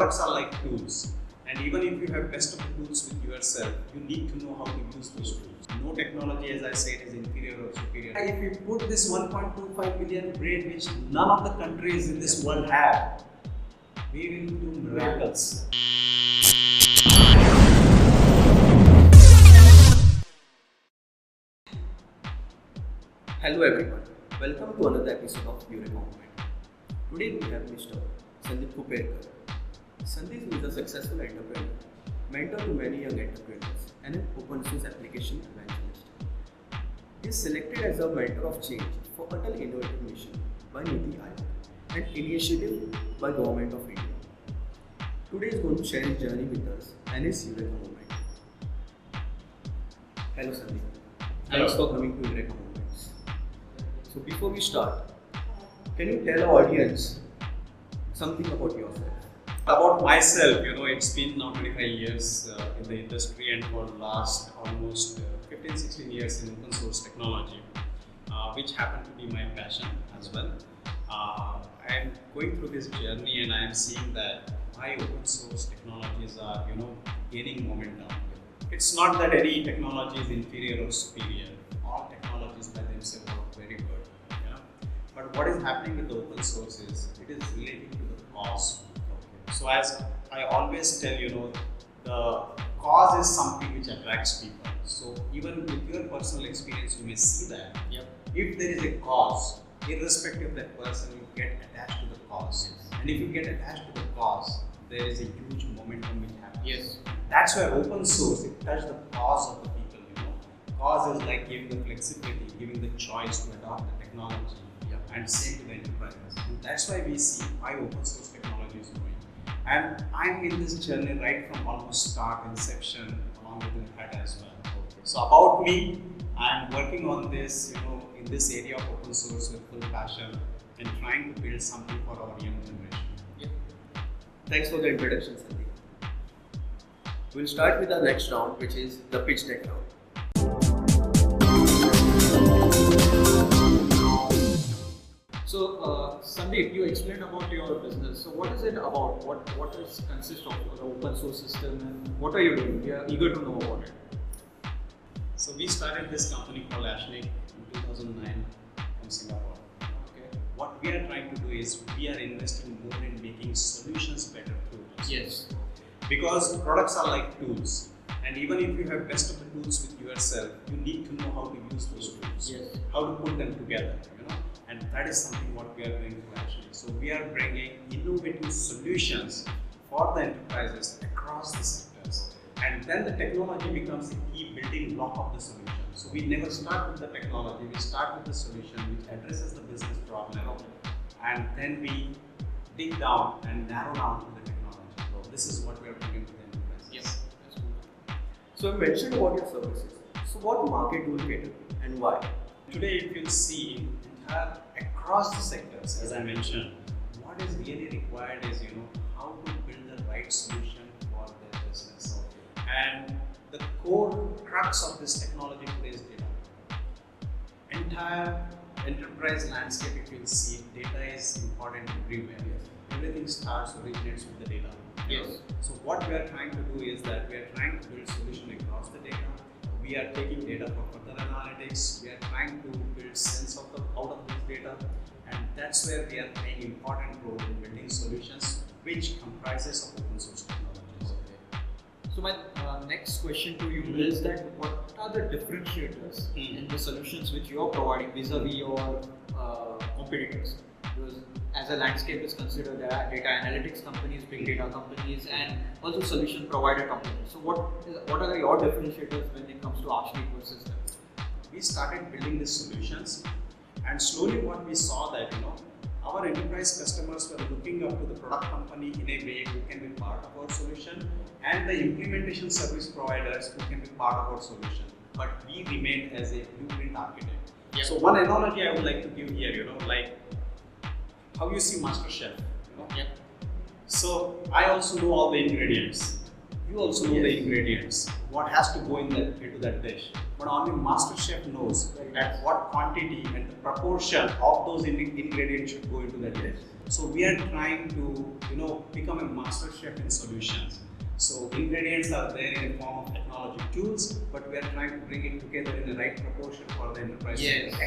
products are like tools. And even if you have best of the tools with yourself, you need to know how to use those tools. No technology, as I said, is inferior or superior. If we put this 1.25 billion brain, which none of the countries in this world have, we will do miracles. Hello everyone, welcome to another episode of EUREKAMOMENT. Today we have Mr. Sandeep Khuperkar. Sandeep is a successful entrepreneur, mentor to many young entrepreneurs, and an open source application evangelist. He is selected as a mentor of change for Atal Innovative Mission by NITI, Aayog, an initiative by Govt of India. Today he is going to share his journey with us and his Eureka moment. Hello Sandeep. Thanks for coming to Eureka Moments. So before we start, can you tell our audience something about yourself? About myself, it's been now 25 years in the industry, and for the last almost 15-16 years in open source technology, which happened to be my passion as well. I am going through this journey and I am seeing that my open source technologies are, gaining momentum. It's not that any technology is inferior or superior. All technologies by themselves are very good. But what is happening with the open source is it is relating to the cause. So as I always tell, the cause is something which attracts people. So even with your personal experience, you may see that if there is a cause, irrespective of that person, you get attached to the cause. And if you get attached to the cause, there is a huge momentum which happens. That's why open source, it touches the cause of the people. Cause is like giving the flexibility, giving the choice to adopt the technology, and same to the enterprises. And that's why we see why open source technology is growing. And I'm in this journey right from almost start, inception, along with NITI as well. So about me, I'm working on this, in this area of open source with full passion and trying to build something for our young generation. Thanks for the introduction, Sandeep. We'll start with our next round, which is the pitch deck round. So, Sandeep, you explained about your business. So, what is it about? What does consist of the open source system, and what are you doing? We are eager to know about it. So, we started this company called Ashnik in 2009 from Singapore. What we are trying to do is we are investing more in making solutions better through tools. Yes. Because products are like tools, and even if you have best of the tools with yourself, you need to know how to use those tools. Yes. How to put them together. And that is something what we are doing to actually. So we are bringing innovative solutions for the enterprises across the sectors. And then the technology becomes a key building block of the solution. So we never start with the technology, we start with the solution which addresses the business problem. And then we dig down and narrow down to the technology. So this is what we are bringing to the enterprises. Yes, that's good. So you mentioned about your services. So what market do you cater to and why? Today, if you see across the sectors, as I mentioned, what is really required is how to build the right solution for their business. And the core crux of this technology today is data. Entire enterprise landscape, if you see, data is important everywhere. Everything originates with the data. Yes. So what we are trying to do is that we are trying to build solution across the data. We are taking data for further analytics. We are trying to build sense out of this data, and that's where we are playing important role in building solutions which comprises of open source technologies. So my next question to you is that what are the differentiators in the solutions which you are providing vis-a-vis your competitors? Because as a landscape is considered, there are data analytics companies, big data companies, and also solution provider companies. So what are your differentiators when it comes to Ashnik versus them? We started building these solutions, and slowly what we saw that our enterprise customers were looking up to the product company in a way who can be part of our solution, and the implementation service providers who can be part of our solution. But we remained as a blueprint architect. So one analogy I would like to give here, like how you see Master Chef, So I also know all the ingredients. You also know the ingredients. What has to go into that dish. but only master chef knows at what quantity and the proportion of those ingredients should go into that dish. So we are trying to, become a master chef in solutions. So ingredients are there in the form of technology tools, but we are trying to bring it together in the right proportion for the enterprise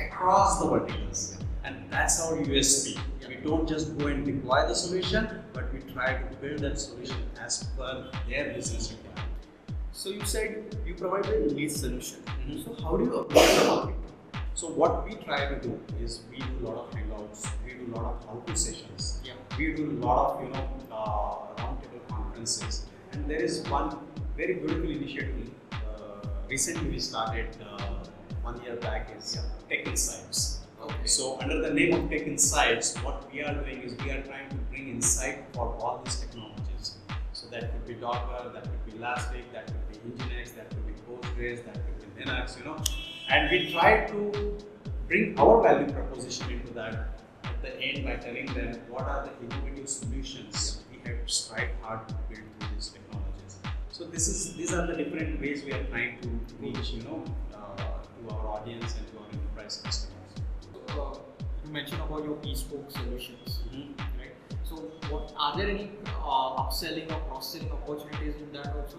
across the verticals. And that's our USP. We don't just go and deploy the solution, but we try to build that solution as per their business requirement. So you said you provide a niche solution. So how do you approach the market? So what we try to do is we do a lot of hangouts, we do a lot of how-to sessions, we do a lot of roundtable conferences, and there is one very beautiful initiative recently we started 1 year back is Tech Insights. Okay. So under the name of Tech Insights, what we are doing is we are trying to bring insight for all these technologies. So that could be Docker, that could be Elastic, that could be Nginx, that could be Postgres, that could be Linux, and we try to bring our value proposition into that at the end by telling them what are the innovative solutions we have strived hard to build through these technologies. So these are the different ways we are trying to reach, to our audience and to our enterprise customers. You mentioned about your bespoke solutions, right? So, what are there any upselling or cross-selling opportunities in that also?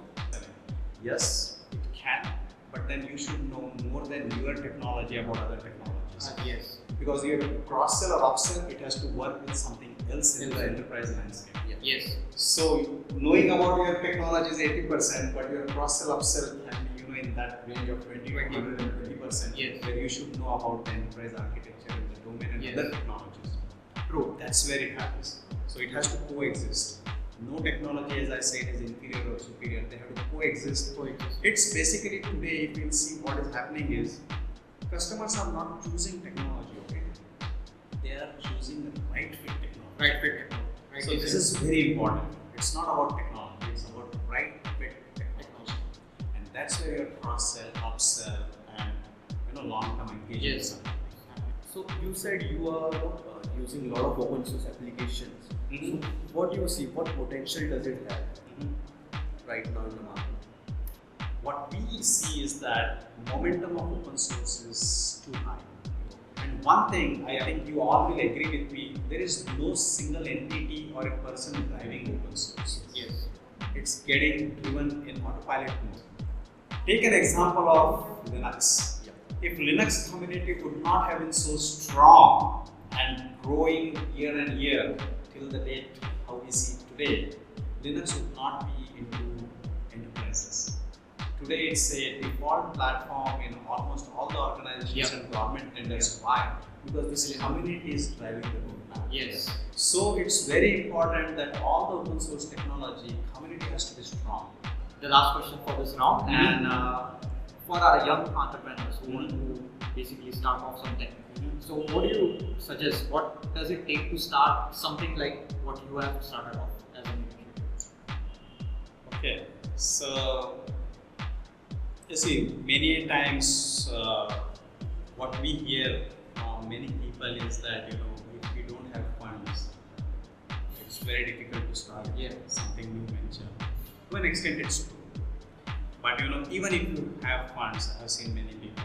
Yes, it can, but then you should know more than your technology about other technologies. Yes. Because you have to cross-sell or upsell, it has to work with something else in the enterprise landscape. Yes. So, knowing about your technology is 80%, but your cross-sell upsell can be, in that range of 20 to 120%, where you should know about the enterprise architecture in the domain and other technologies. True. That's where it happens. So it has to coexist. No technology, as I said, is inferior or superior. They have to coexist. It's basically today, if you see what is happening is, customers are not choosing technology, okay? They are choosing the right fit technology. Right fit technology. Right. So this is very important. It's not about technology, it's about right fit technology. And that's where your cross-sell, upsell, and long-term engagement. Yes. So you said you are using a lot of open source applications. So what do you see? What potential does it have right now in the market? What we see is that momentum of open source is too high. And one thing, I think you all will agree with me, there is no single entity or a person driving open source. Yes. It's getting driven in autopilot mode. Take an example of Linux. If Linux community would not have been so strong and growing year and year till the date how we see today, Linux would not be into enterprises. Today it's a default platform in almost all the organizations and government tenders. Why? Because this community is driving the roadmap. Yes. So it's very important that all the open source technology community has to be strong. The last question for this round, and for our young entrepreneurs who want to basically start off something. So what do you suggest? What does it take to start something like what you have started off as an initiative? Okay, so you see, many times what we hear from many people is that if we don't have funds, it's very difficult to start something new venture. To an extent, it's true. But even if you have funds, I have seen many people,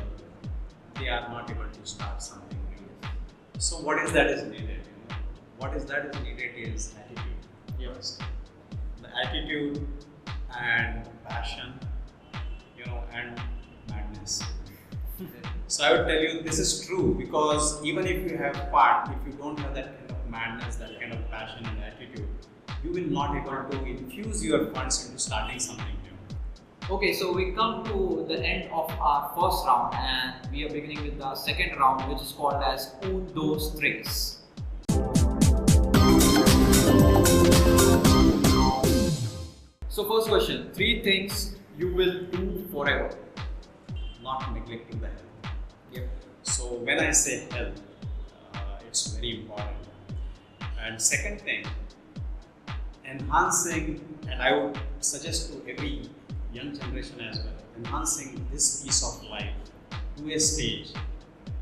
they are not able to start something new. So what is that is needed? What is that is needed is attitude. First. The attitude and passion, and madness. So I would tell you this is true, because even if you have fun, if you don't have that kind of madness, that kind of passion and attitude, you will not be able to infuse your funds into starting something new. Okay, so we come to the end of our first round, and we are beginning with the second round, which is called as Own Those Tricks. So first question, 3 things you will do forever. Not neglecting the health. So when I say health, it's very important. And second thing, enhancing, and I would suggest to every young generation as well, enhancing this piece of life to a stage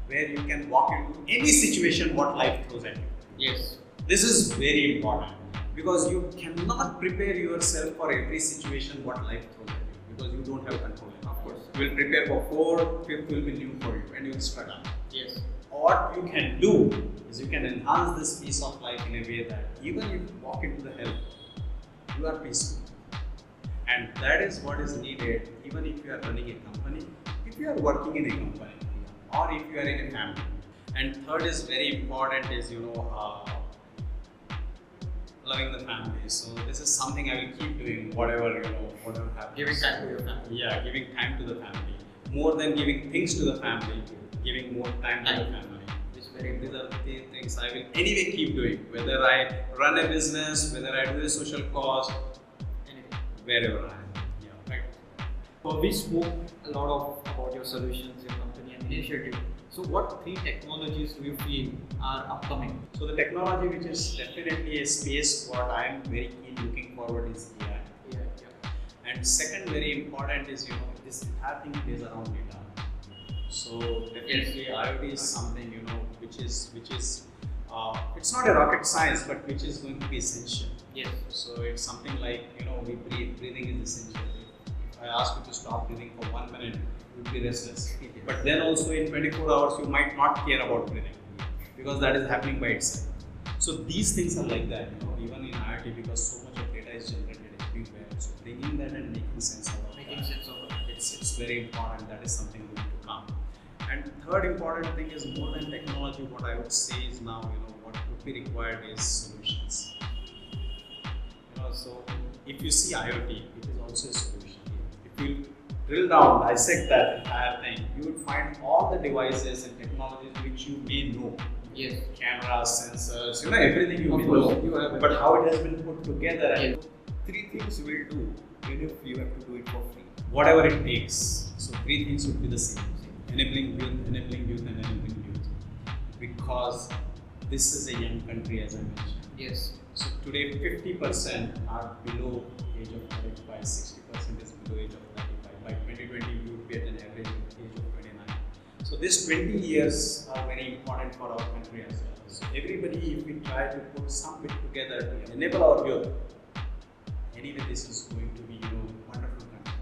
where you can walk into any situation what life throws at you. Yes. This is very important, because you cannot prepare yourself for every situation what life throws at you, because you don't have control. Of course. You will prepare for 4, 5th will be new for you and you will struggle. Yes. What you can do is you can enhance this piece of life in a way that even if you walk into the hell, you are peaceful. And that is what is needed even if you are running a company, if you are working in a company, or if you are in a family. And third is very important is, loving the family. So this is something I will keep doing, whatever happens. Giving time to your family. Yeah, giving time to the family. More than giving things to the family, giving more time to the family. These are the things I will anyway keep doing. Whether I run a business, whether I do a social cause, wherever I am. Yeah, right. So we spoke a lot about your solutions, your company and initiative. So what 3 technologies do you feel are upcoming? So the technology which is definitely a space what I am very keen looking forward is AI. Yeah. And second very important is this entire thing plays around data. So definitely IoT is something which is it's not a rocket science but which is going to be essential. Yes. So it's something like we breathe. Breathing is essential. If I ask you to stop breathing for 1 minute, you will be restless. But then also in 24 hours you might not care about breathing because that is happening by itself. So these things are like that, even in IoT because so much of data is generated everywhere. So bringing that and making sense of it. It's very important. That is something going to come. And third important thing is more than technology. What I would say is now, what would be required is solutions. So if you see IoT, it is also a solution. If you drill down, dissect that entire thing, you would find all the devices and technologies which you may know. Yes. Cameras, sensors, everything you may know. But how it has been put together. And 3 things you will do, even if you have to do it for free. Whatever it takes. So 3 things would be the same. Enabling youth, and enabling youth. Because this is a young country, as I mentioned. Yes. So today 50% are below age of 35, 60% is below age of 35. By 2020 we would be at an average age of 29. So these 20 years are very important for our country as well. So everybody, if we try to put some bit together to enable our youth, anyway this is going to be wonderful country.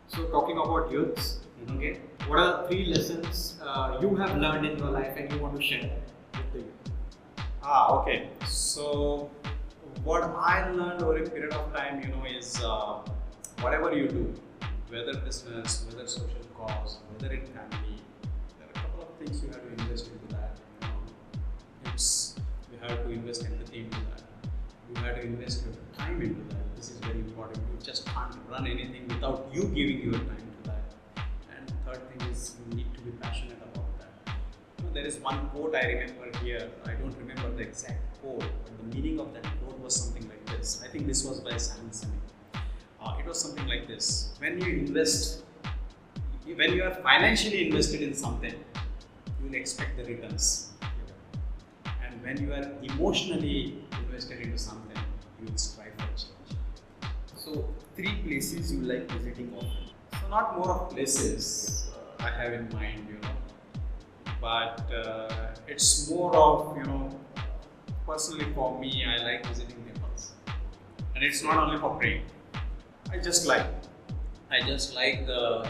So talking about youths, okay, what are 3 lessons you have learned in your life and you want to share with the youth? Okay. So what I learned over a period of time, is whatever you do, whether business, whether social cause, whether in family, there are a couple of things you have to invest into that. You have to invest empathy into that. You have to invest your time into that. This is very important. You just can't run anything without you giving your time to that. And third thing is you need to be passionate about that. There is one quote I remember here. I don't remember the exact quote, but the meaning of that quote was something like this. I think this was by Sandeep. It was something like this. When you are financially invested in something, you will expect the returns. And when you are emotionally invested into something, you will strive for change. So 3 places you like visiting often? So not more of places I have in mind, but it's more of, personally for me, I like visiting temples. And it's not only for praying. I just like the,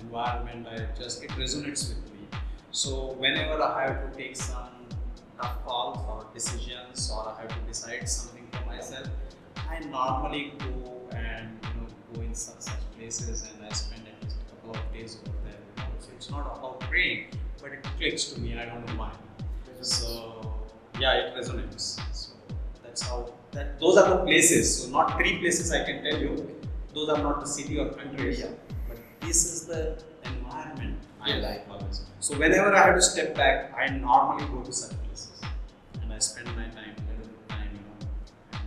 environment. It resonates with me. So whenever I have to take some tough calls or decisions, or I have to decide something for myself, I normally go and go in such places, and I spend at least a couple of days over there. So it's not about praying, but it clicks to me. I don't know why. So yeah, it resonates. So that's how. Those are the places. So not 3 places I can tell you. Those are not the city or countries. Yeah. But this is the environment I like always. So whenever I have to step back, I normally go to such places, and I spend my time, and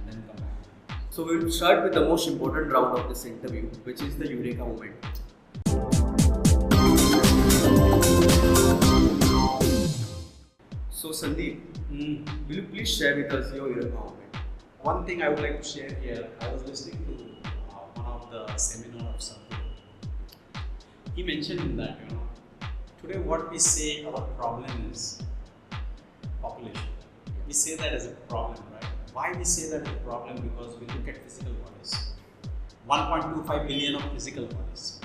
then come back. So we will start with the most important round of this interview, which is the Eureka moment. So Sandeep, will you please share with us your Eureka moment? One thing I would like to share here, I was listening to one of the seminar of Sadhguru. He mentioned in that, today what we say our problem is population. We say that as a problem, right? Why we say that as a problem? Because we look at physical bodies. 1.25 billion of physical bodies.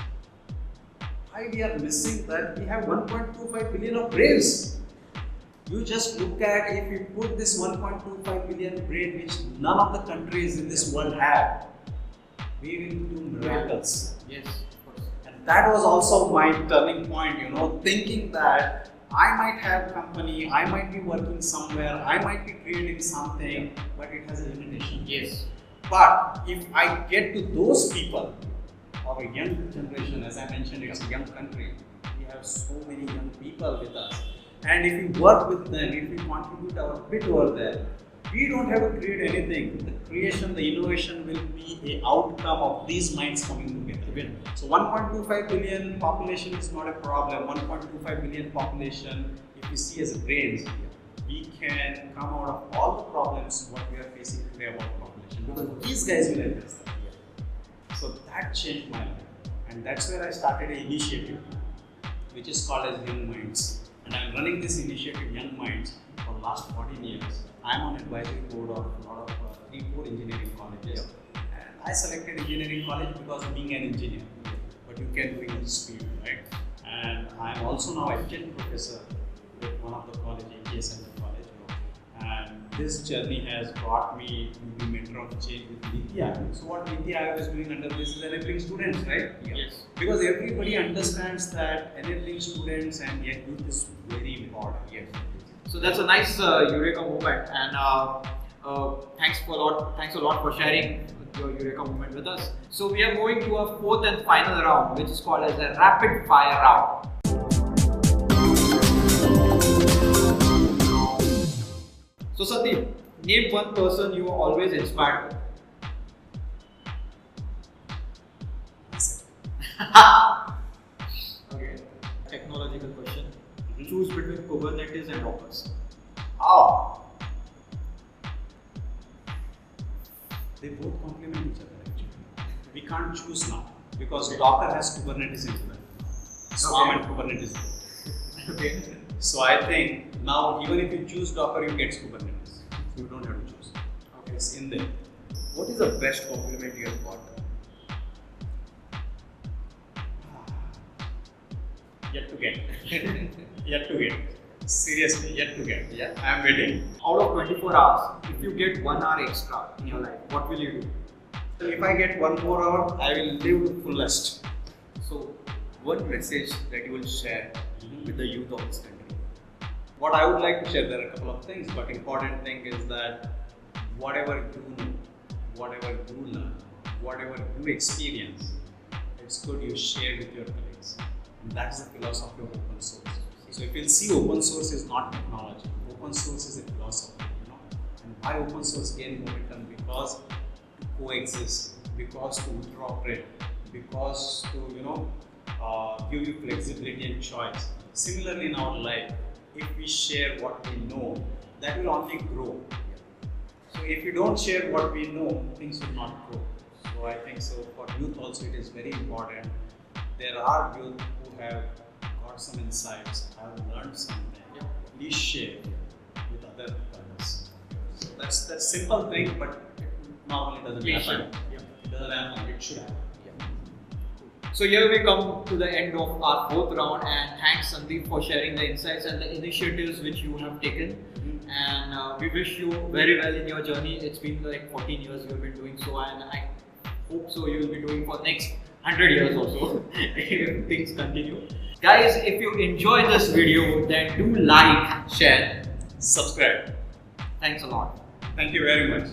why we are missing that we have 1.25 billion of brains. You just look at, if you put this 1.25 billion brain, which none of the countries in this world have, we will do miracles. Yes, of course. And that was also my turning point, you know, thinking that I might have a company, I might be working somewhere, I might be creating something, but it has a limitation. Yes. But if I get to those people, our young generation, as I mentioned, it's a young country. We have so many young people with us. And if we work with them, if we contribute our bit over there, we don't have to create anything. The creation, the innovation will be an outcome of these minds coming together. So 1.25 billion population is not a problem. 1.25 billion population, if we see as brains, we can come out of all the problems what we are facing today about population. Because these guys will address that. So that changed my life. And that's where I started an initiative, which is called as Young Minds. And I'm running this initiative, Young Minds, for the last 14 years. I'm on advisory board of a lot of 3-4 engineering colleges. And I selected engineering college because of being an engineer. But you can do it in this field, right? And I'm also now adjunct professor with one of the college, Chef-Sandeep college. And this journey has brought me to be mentor of change with NITI. So what NITI is doing under this is enabling students, right? Yes. Because everybody understands that enabling students and yet youth is very important. Yes. So that's a nice Eureka moment, and thanks a lot for sharing your Eureka moment with us. So we are moving to our fourth and final round, which is called as a rapid fire round. So Sandeep, name one person you are always inspired by. Okay, technological question. Choose between Kubernetes and Docker. Oh. They both complement each other actually. We can't choose now because Docker has Kubernetes into it. Swarm and Kubernetes. Okay. So I think now even if you choose Docker, you get Kubernetes. You don't have to choose. Okay, it's in there. What is the best compliment you have got? Yet to get. Yet to get. Seriously, yet to get. Yeah. I am waiting. Out of 24 hours, if you get 1 hour extra in your life, what will you do? If I get 1 more hour, I will live to fullest. So, what message that you will share with the youth of this country? What I would like to share, there are a couple of things, but important thing is that whatever you know, whatever you learn, whatever you experience, it's good you share with your colleagues. And that's the philosophy of open source. So if you'll see, open source is not technology. Open source is a philosophy, you know. And why open source gain momentum? Because to coexist, because to interoperate, because to give you flexibility and choice. Similarly in our life, if we share what we know, that will only grow. So if you don't share what we know, things will not grow. So I think so for youth also it is very important. There are youth who have got some insights, have learned something. Please share with other others. So that's simple thing, but it normally doesn't happen. It doesn't happen. It should happen. So here we come to the end of our fourth round, and thanks Sandeep for sharing the insights and the initiatives which you have taken. And we wish you very well in your journey. It's been like 14 years you have been doing so, and I hope so you will be doing for next 100 years or so if things continue. Guys, if you enjoyed this video, then do like, share, Subscribe. Thanks a lot. Thank you very much.